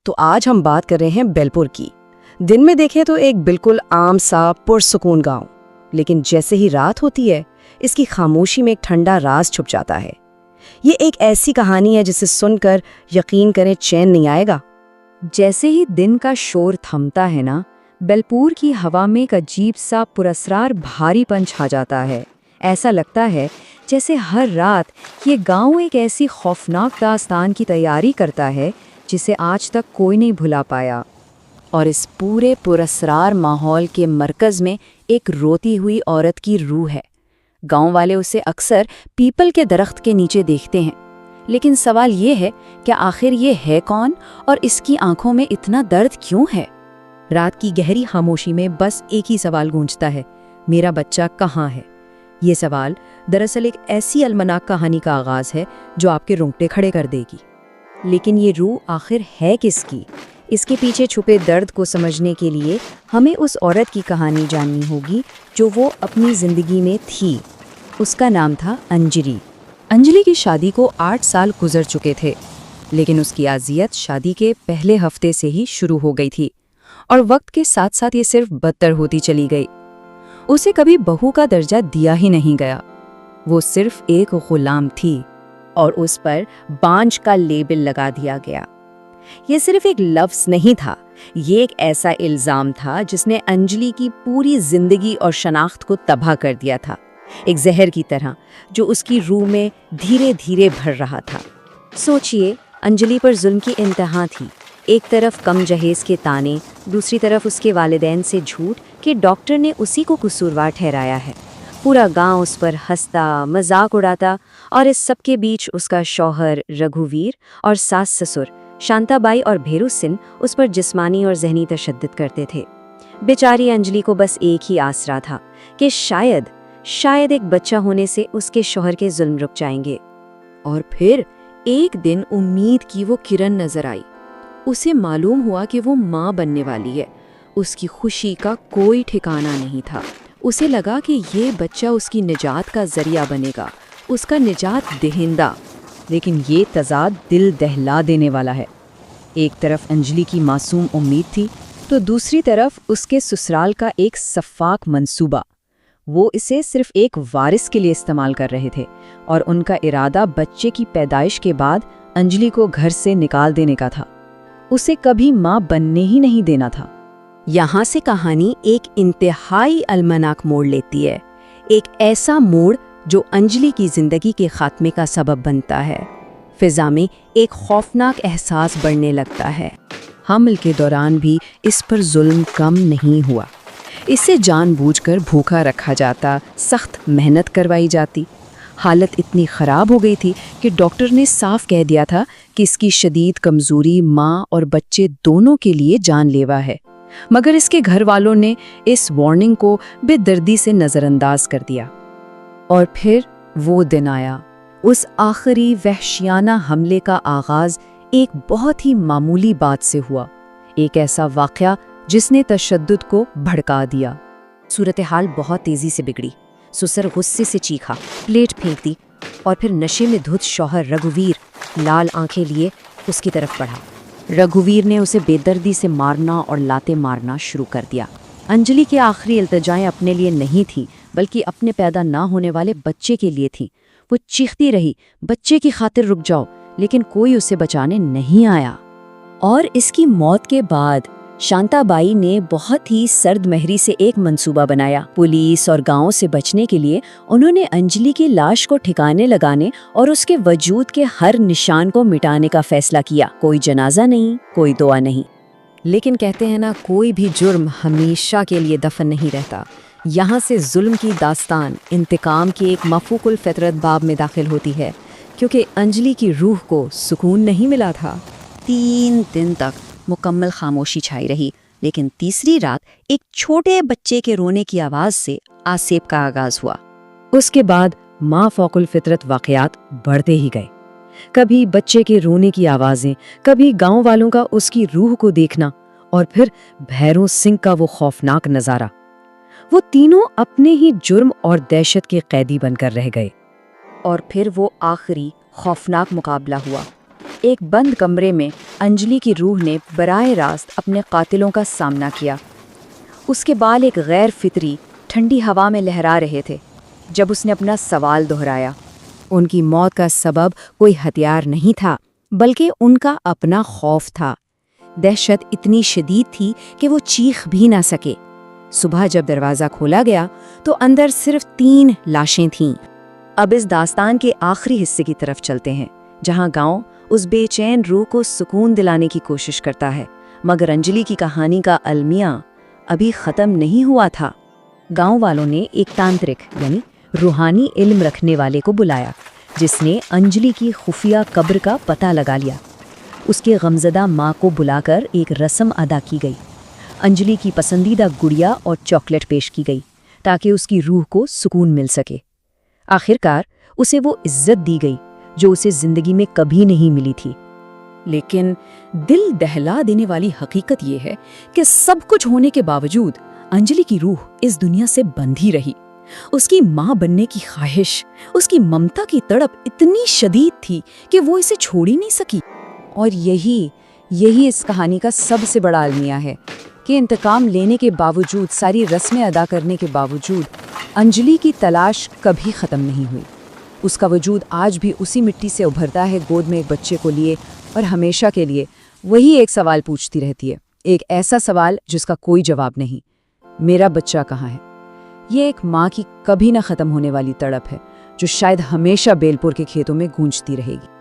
تو آج ہم بات کر رہے ہیں بیلپور کی۔ دن میں دیکھیں تو ایک بالکل عام سا پرسکون گاؤں، لیکن جیسے ہی رات ہوتی ہے اس کی خاموشی میں ایک ٹھنڈا راز چھپ جاتا ہے۔ یہ ایک ایسی کہانی ہے جسے سن کر یقین کریں چین نہیں آئے گا۔ جیسے ہی دن کا شور تھمتا ہے نا، بیلپور کی ہوا میں ایک عجیب سا پراسرار بھاری پن چھا جاتا ہے۔ ایسا لگتا ہے جیسے ہر رات یہ گاؤں ایک ایسی خوفناک داستان کی تیاری کرتا ہے جسے آج تک کوئی نہیں بھلا پایا۔ اور اس پورے پراسرار ماحول کے مرکز میں ایک روتی ہوئی عورت کی روح ہے۔ گاؤں والے اسے اکثر پیپل کے درخت کے نیچے دیکھتے ہیں، لیکن سوال یہ ہے کہ آخر یہ ہے کون اور اس کی آنکھوں میں اتنا درد کیوں ہے؟ رات کی گہری خاموشی میں بس ایک ہی سوال گونجتا ہے، میرا بچہ کہاں ہے؟ یہ سوال دراصل ایک ایسی المناک کہانی کا آغاز ہے جو آپ کے رونگٹے کھڑے کر دے گی۔ لیکن یہ روح آخر ہے کس کی؟ اس کے پیچھے چھپے درد کو سمجھنے کے لیے ہمیں اس عورت کی کہانی جاننی ہوگی جو وہ اپنی زندگی میں تھی۔ اس کا نام تھا انجلی۔ انجلی کی شادی کو 8 سال گزر چکے تھے، لیکن اس کی اذیت شادی کے پہلے ہفتے سے ہی شروع ہو گئی تھی، اور وقت کے ساتھ ساتھ یہ صرف بدتر ہوتی چلی گئی۔ اسے کبھی بہو کا درجہ دیا ہی نہیں گیا، وہ صرف ایک غلام تھی، اور اس پر بانجھ کا لیبل لگا دیا گیا۔ یہ صرف ایک لفظ نہیں تھا، یہ ایک ایسا الزام تھا جس نے انجلی کی پوری زندگی اور شناخت کو تباہ کر دیا تھا، ایک زہر کی طرح جو اس کی روح میں دھیرے دھیرے بھر رہا تھا۔ سوچئے، انجلی پر ظلم کی انتہا تھی۔ ایک طرف کم جہیز کے تانے، دوسری طرف اس کے والدین سے جھوٹ کہ ڈاکٹر نے اسی کو قصوروار ٹھہرایا ہے۔ پورا گاؤں اس پر ہنستا، مذاق اڑاتا، اور اس سب کے بیچ اس کا شوہر رگھوویر اور ساس سسر شانتا بائی اور بھیرو سن اس پر جسمانی اور ذہنی تشدد کرتے تھے۔ بیچاری انجلی کو بس ایک ہی آسرا تھا کہ شاید ایک بچہ ہونے سے اس کے شوہر کے ظلم رک جائیں گے۔ اور پھر ایک دن امید کی وہ کرن نظر آئی۔ اسے معلوم ہوا کہ وہ ماں بننے والی ہے۔ اس کی خوشی کا کوئی ٹھکانہ نہیں تھا۔ اسے لگا کہ یہ بچہ اس کی نجات کا ذریعہ بنے گا، اس کا نجات دہندہ۔ لیکن یہ تضاد دل دہلا دینے والا ہے۔ ایک طرف انجلی کی معصوم امید تھی، تو دوسری طرف اس کے سسرال کا ایک سفاک منصوبہ۔ وہ اسے صرف ایک وارث کے لیے استعمال کر رہے تھے، اور ان کا ارادہ بچے کی پیدائش کے بعد انجلی کو گھر سے نکال دینے کا تھا۔ اسے کبھی ماں بننے ہی نہیں دینا تھا۔ یہاں سے کہانی ایک انتہائی المناک موڑ لیتی ہے، ایک ایسا موڑ جو انجلی کی زندگی کے خاتمے کا سبب بنتا ہے۔ فضا میں ایک خوفناک احساس بڑھنے لگتا ہے۔ حمل کے دوران بھی اس پر ظلم کم نہیں ہوا۔ اسے جان بوجھ کر بھوکا رکھا جاتا، سخت محنت کروائی جاتی۔ حالت اتنی خراب ہو گئی تھی کہ ڈاکٹر نے صاف کہہ دیا تھا کہ اس کی شدید کمزوری ماں اور بچے دونوں کے لیے جان لیوا ہے، مگر اس کے گھر والوں نے اس وارننگ کو بے دردی سے نظر انداز کر دیا۔ اور پھر وہ دن آیا۔ اس آخری وحشیانہ حملے کا آغاز ایک بہت ہی معمولی بات سے ہوا، ایک ایسا واقعہ جس نے تشدد کو بھڑکا دیا۔ صورتحال بہت تیزی سے بگڑی۔ سسر غصے سے چیخا، پلیٹ پھینک دی، اور پھر نشے میں دھت شوہر رگھوویر لال آنکھیں لیے اس کی طرف بڑھا۔ رگھوویر نے اسے بے دردی سے مارنا اور لاتے مارنا شروع کر دیا۔ انجلی کی آخری التجائیں اپنے لیے نہیں تھیں، بلکہ اپنے پیدا نہ ہونے والے بچے کے لیے تھیں۔ وہ چیختی رہی، بچے کی خاطر رک جاؤ، لیکن کوئی اسے بچانے نہیں آیا۔ اور اس کی موت کے بعد شانتا بائی نے بہت ہی سرد مہری سے ایک منصوبہ بنایا۔ پولیس اور گاؤں سے بچنے کے لیے انہوں نے انجلی کی لاش کو ٹھکانے لگانے اور اس کے وجود کے ہر نشان کو مٹانے کا فیصلہ کیا۔ کوئی جنازہ نہیں، کوئی دعا نہیں۔ لیکن کہتے ہیں نا، کوئی بھی جرم ہمیشہ کے لیے دفن نہیں رہتا۔ یہاں سے ظلم کی داستان انتقام کی ایک مفوق الفطرت باب میں داخل ہوتی ہے، کیونکہ انجلی کی روح کو سکون نہیں ملا تھا۔ 3 دن تک مکمل خاموشی چھائی رہی، لیکن تیسری رات ایک چھوٹے بچے کے رونے کی آواز سے آسیب کا آغاز ہوا۔ اس کے بعد ماں فوق الفطرت واقعات بڑھتے ہی گئے۔ کبھی بچے کے رونے کی آوازیں، کبھی گاؤں والوں کا اس کی روح کو دیکھنا، اور پھر بھیرو سنگھ کا وہ خوفناک نظارہ۔ وہ تینوں اپنے ہی جرم اور دہشت کے قیدی بن کر رہ گئے۔ اور پھر وہ آخری خوفناک مقابلہ ہوا۔ ایک بند کمرے میں انجلی کی روح نے براہ راست اپنے قاتلوں کا سامنا کیا۔ اس کے بال ایک غیر فطری ٹھنڈی ہوا میں لہرا رہے تھے جب اس نے اپنا سوال دہرایا۔ ان کی موت کا سبب کوئی ہتھیار نہیں تھا، بلکہ ان کا اپنا خوف تھا۔ دہشت اتنی شدید تھی کہ وہ چیخ بھی نہ سکے۔ صبح جب دروازہ کھولا گیا تو اندر صرف 3 لاشیں تھیں۔ اب اس داستان کے آخری حصے کی طرف چلتے ہیں، جہاں گاؤں اس بے چین روح کو سکون دلانے کی کوشش کرتا ہے، مگر انجلی کی کہانی کا المیہ ابھی ختم نہیں ہوا تھا۔ گاؤں والوں نے ایک تانترک یعنی روحانی علم رکھنے والے کو بلایا، جس نے انجلی کی خفیہ قبر کا پتہ لگا لیا۔ اس کے غمزدہ ماں کو بلا کر ایک رسم ادا کی گئی۔ انجلی کی پسندیدہ گڑیا اور چاکلیٹ پیش کی گئی تاکہ اس کی روح کو سکون مل سکے۔ آخرکار اسے وہ عزت دی گئی جو اسے زندگی میں کبھی نہیں ملی تھی۔ لیکن دل دہلا دینے والی حقیقت یہ ہے کہ سب کچھ ہونے کے باوجود انجلی کی روح اس دنیا سے بندھ ہی رہی۔ اس کی ماں بننے کی خواہش، اس کی ممتا کی تڑپ اتنی شدید تھی کہ وہ اسے چھوڑ ہی نہیں سکی۔ اور یہی اس کہانی کا سب سے بڑا المیہ ہے کہ انتقام لینے کے باوجود، ساری رسمیں ادا کرنے کے باوجود، انجلی کی تلاش کبھی ختم نہیں ہوئی۔ اس کا وجود آج بھی اسی مٹی سے ابھرتا ہے، گود میں ایک بچے کو لیے، اور ہمیشہ کے لیے وہی ایک سوال پوچھتی رہتی ہے، ایک ایسا سوال جس کا کوئی جواب نہیں: میرا بچہ کہاں ہے؟ یہ ایک ماں کی کبھی نہ ختم ہونے والی تڑپ ہے جو شاید ہمیشہ بیل پور کے کھیتوں میں گونجتی رہے گی۔